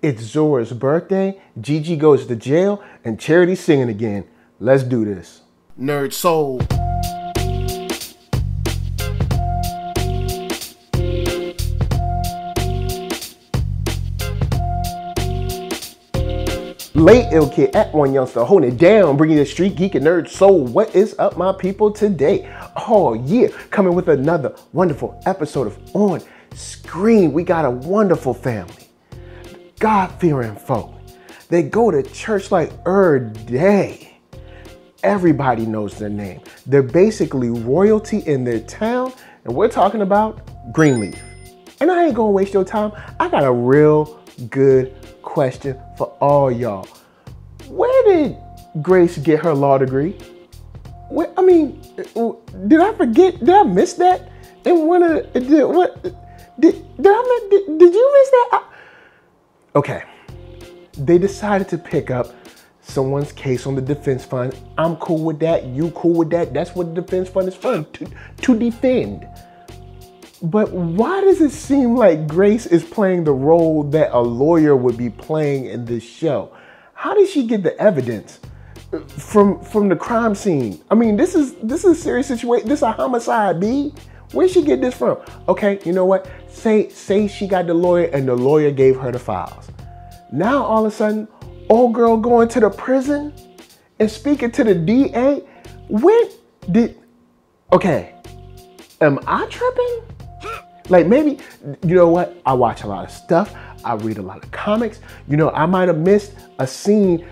It's Zora's birthday, Gigi goes to jail, and Charity's singing again. Let's do this. NERDSoul. Late Ill Kid at OneYoungsta, holding it down, bringing you the StreetGeek and NERDSoul. What is up, my people, today? Oh yeah, coming with another wonderful episode of On Screen. We got a wonderful family, God-fearing folk. They go to church like day. Everybody knows their name. They're basically royalty in their town, and we're talking about Greenleaf. And I ain't gonna waste your time. I got a real good question for all y'all. Where did Grace get her law degree? Did I forget? Did I miss that? In one of did you miss that? Okay, they decided to pick up someone's case on the defense fund. I'm cool with that. You cool with that? That's what the defense fund is for, to defend. But why does it seem like Grace is playing the role that a lawyer would be playing in this show? How did she get the evidence from the crime scene? I mean, this is a serious situation. This is a homicide, B. Where'd she get this from? Okay, you know what? Say she got the lawyer and the lawyer gave her the files. Now all of a sudden, old girl going to the prison and speaking to the DA. Okay, am I tripping? Like, maybe, you know what? I watch a lot of stuff. I read a lot of comics. You know, I might have missed a scene.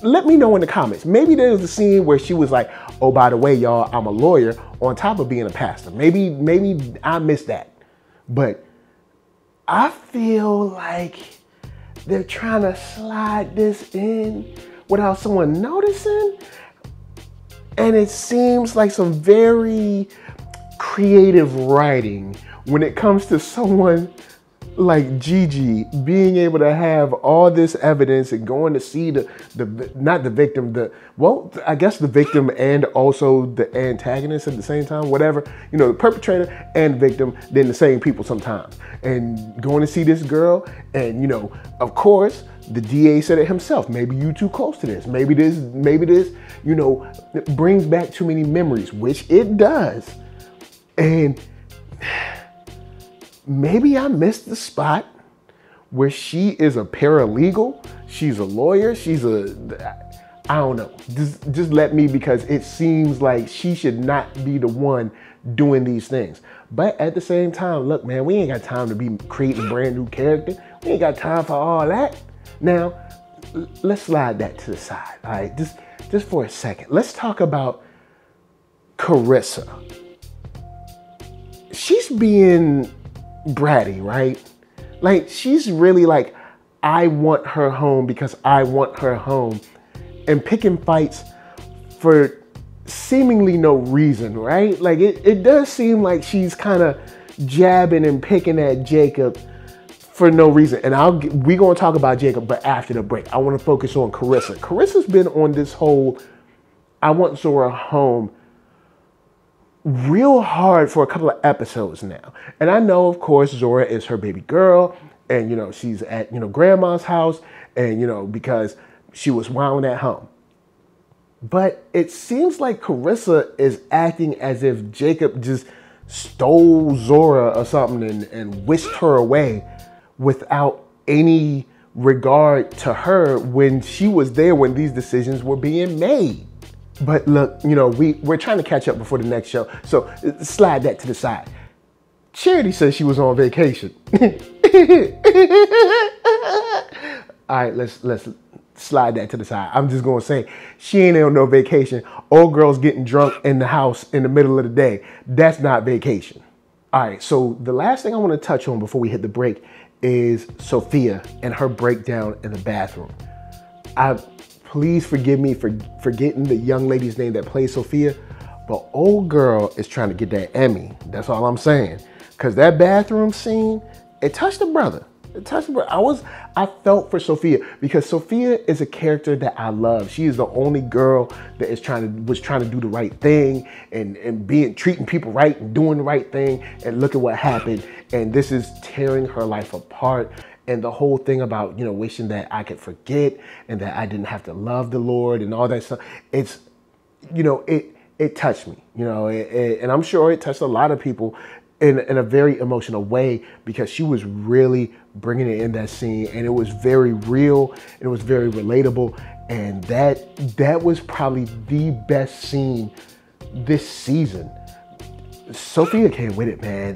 Let me know in the comments. Maybe there was a scene where she was like, oh, by the way, y'all, I'm a lawyer on top of being a pastor. Maybe I missed that. But I feel like they're trying to slide this in without someone noticing. And it seems like some very creative writing when it comes to someone like Gigi being able to have all this evidence and going to see not the victim, I guess the victim and also the antagonist at the same time, whatever, you know, the perpetrator and victim, then the same people sometimes, and going to see this girl. And, you know, of course, the DA said it himself. Maybe you too close to this. Maybe this, you know, brings back too many memories, which it does. And maybe I missed the spot where she is a paralegal. She's a lawyer. I don't know. Just let me, because it seems like she should not be the one doing these things. But at the same time, look, man, we ain't got time to be creating a brand new character. We ain't got time for all that. Now, let's slide that to the side. All right, just for a second. Let's talk about Carissa. She's being bratty, right? Like, she's really like, I want her home because I want her home, and picking fights for seemingly no reason, right? Like, it does seem like she's kind of jabbing and picking at Jacob for no reason. And we're going to talk about Jacob, but after the break. I want to focus on Carissa. Carissa's been on this whole I want Zora home real hard for a couple of episodes now. And I know, of course, Zora is her baby girl, and, you know, she's at, you know, grandma's house, and, you know, because she was wilding at home. But it seems like Carissa is acting as if Jacob just stole Zora or something and whisked her away without any regard to her when she was there when these decisions were being made. But look, you know, we're trying to catch up before the next show, so slide that to the side. Charity says she was on vacation. All right, let's slide that to the side. I'm just gonna say she ain't on no vacation. Old girl's getting drunk in the house in the middle of the day. That's not vacation. All right, so the last thing I want to touch on before we hit the break is Sophia and her breakdown in the bathroom. Please forgive me for forgetting the young lady's name that plays Sophia, but old girl is trying to get that Emmy. That's all I'm saying. Because that bathroom scene, it touched the brother. It touched the brother. I felt for Sophia, because Sophia is a character that I love. She is the only girl that was trying to do the right thing and treating people right and doing the right thing. And look at what happened. And this is tearing her life apart. and the whole thing about, you know, wishing that I could forget and that I didn't have to love the Lord and all that stuff. It's, you know, it touched me, you know, and I'm sure it touched a lot of people in a very emotional way, because she was really bringing it in that scene, and it was very real, and it was very relatable, and that was probably the best scene this season. Sophia came with it, man.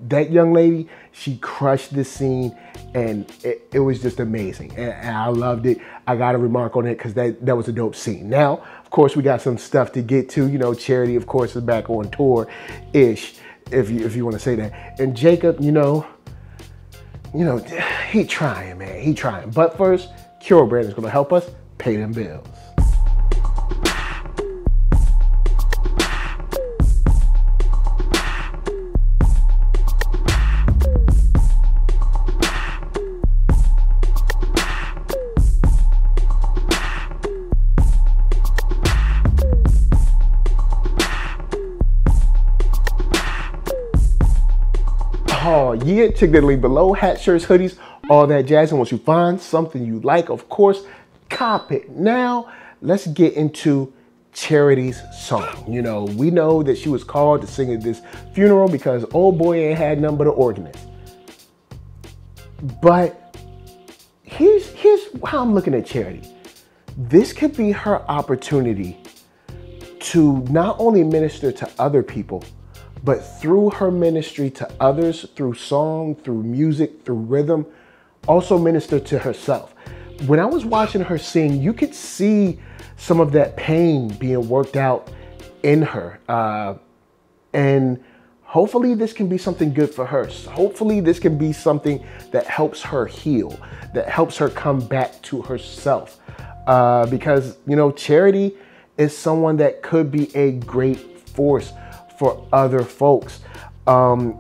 That young lady, she crushed this scene, and it was just amazing, and I loved it. I got to remark on it because that was a dope scene. Now, of course, we got some stuff to get to. You know, Charity, of course, is back on tour-ish, if you want to say that. And Jacob, you know, he trying, man. He trying. But first, Cure Brand is going to help us pay them bills. Oh yeah, check that link below. Hats, shirts, hoodies, all that jazz. And once you find something you like, of course, cop it. Now, let's get into Charity's song. You know, we know that she was called to sing at this funeral because old boy ain't had nothing but an organist. But here's how I'm looking at Charity. This could be her opportunity to not only minister to other people, but through her ministry to others, through song, through music, through rhythm, also minister to herself. When I was watching her sing, you could see some of that pain being worked out in her. And hopefully this can be something good for her. Hopefully this can be something that helps her heal, that helps her come back to herself. Because, you know, Charity is someone that could be a great force for other folks,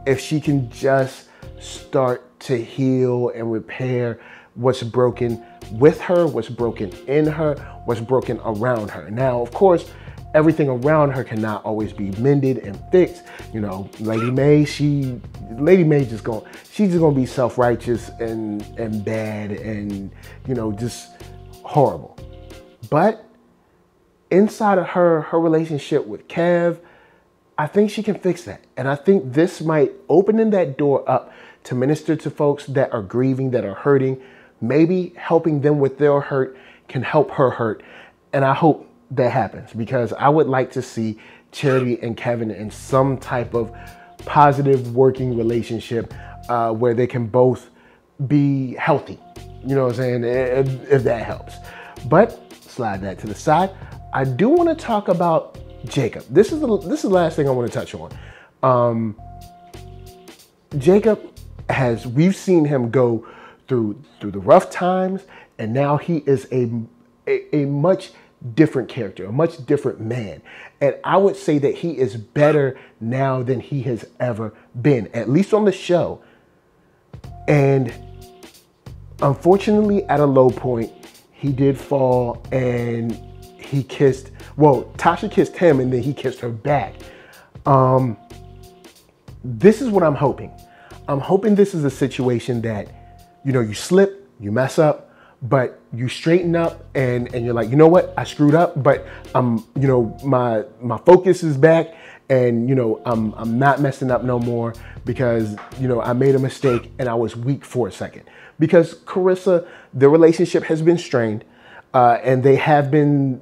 if she can just start to heal and repair what's broken with her, what's broken in her, what's broken around her. Now, of course, everything around her cannot always be mended and fixed. You know, Lady May, she's just gonna be self-righteous and bad and, you know, just horrible. But inside of her relationship with Kev, I think she can fix that. And I think this might open that door up to minister to folks that are grieving, that are hurting. Maybe helping them with their hurt can help her hurt. And I hope that happens, because I would like to see Charity and Kevin in some type of positive working relationship where they can both be healthy. You know what I'm saying? If that helps. But slide that to the side. I do want to talk about Jacob. This is the last thing I want to touch on. Jacob we've seen him go through the rough times, and now he is a much different character, a much different man. And I would say that he is better now than he has ever been, at least on the show. And unfortunately, at a low point, he did fall, and he kissed, well, Tasha kissed him and then he kissed her back. This is what I'm hoping. I'm hoping this is a situation that, you know, you slip, you mess up, but you straighten up and you're like, you know what, I screwed up, but you know, my focus is back, and, you know, I'm not messing up no more, because, you know, I made a mistake and I was weak for a second. Because Carissa, their relationship has been strained, and they have been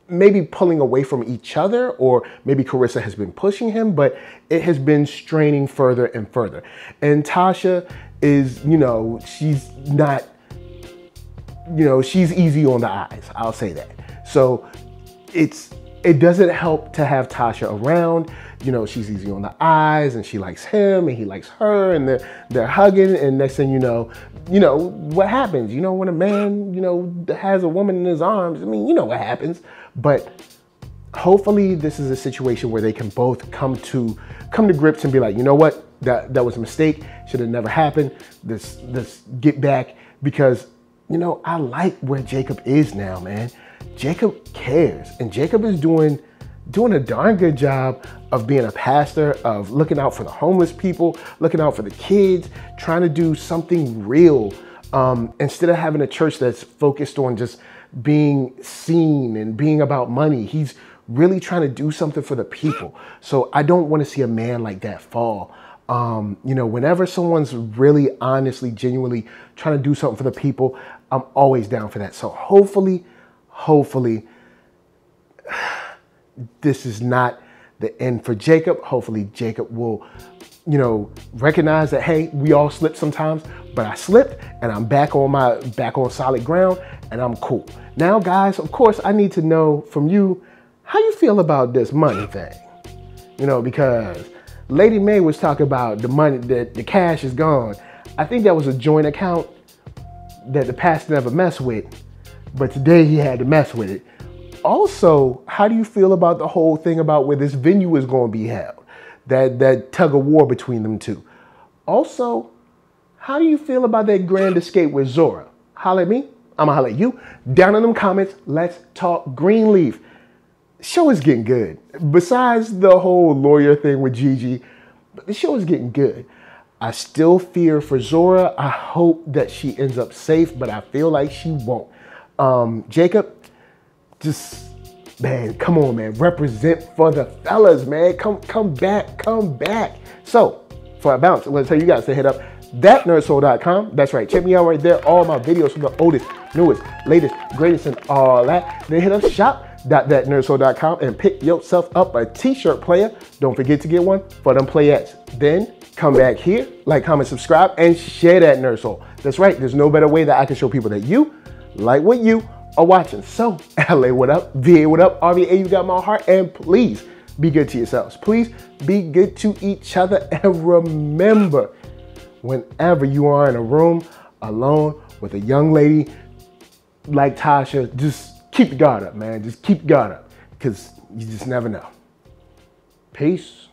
maybe pulling away from each other, or maybe Carissa has been pushing him, but it has been straining further and further. And Tasha is, you know, she's not, you know, she's easy on the eyes. I'll say that. So it doesn't help to have Tasha around. You know, she's easy on the eyes, and she likes him and he likes her, and they're hugging, and next thing you know what happens. You know, when a man, you know, has a woman in his arms, I mean, you know what happens. But hopefully this is a situation where they can both come to grips and be like, you know what, that was a mistake, should have never happened. Let's get back, because, you know, I like where Jacob is now, man. Jacob cares, and Jacob is doing doing a darn good job of being a pastor, of looking out for the homeless people, looking out for the kids, trying to do something real. Instead of having a church that's focused on just being seen and being about money, he's really trying to do something for the people. So I don't want to see a man like that fall. You know, whenever someone's really honestly, genuinely trying to do something for the people, I'm always down for that. So hopefully, this is not the end for Jacob. Hopefully Jacob will, you know, recognize that, hey, we all slip sometimes, but I slipped and I'm back on solid ground and I'm cool. Now, guys, of course, I need to know from you how you feel about this money thing. You know, because Lady Mae was talking about the money, that the cash is gone. I think that was a joint account that the pastor never messed with, but today he had to mess with it. Also, how do you feel about the whole thing about where this venue is going to be held? That tug of war between them two. Also, how do you feel about that grand escape with Zora? Holla at me. I'm gonna holla at you. Down in them comments, let's talk Greenleaf. Show is getting good. Besides the whole lawyer thing with Gigi, the show is getting good. I still fear for Zora. I hope that she ends up safe, but I feel like she won't. Jacob, just, man, come on, man. Represent for the fellas, man. Come back. So, for a bounce, I'm going to tell you guys to hit up ThatNERDSoul.com. That's right. Check me out right there. All my videos from the oldest, newest, latest, greatest, and all that. Then hit up shop.ThatNERDSoul.com and pick yourself up a t-shirt player. Don't forget to get one for them playettes. Then come back here, like, comment, subscribe, and share that NERDSoul. That's right. There's no better way that I can show people that you like what you are watching. So, LA, what up? VA, what up? RVA, you got my heart. And please be good to yourselves. Please be good to each other. And remember, whenever you are in a room alone with a young lady like Tasha, just keep your guard up, man. Just keep your guard up, because you just never know. Peace.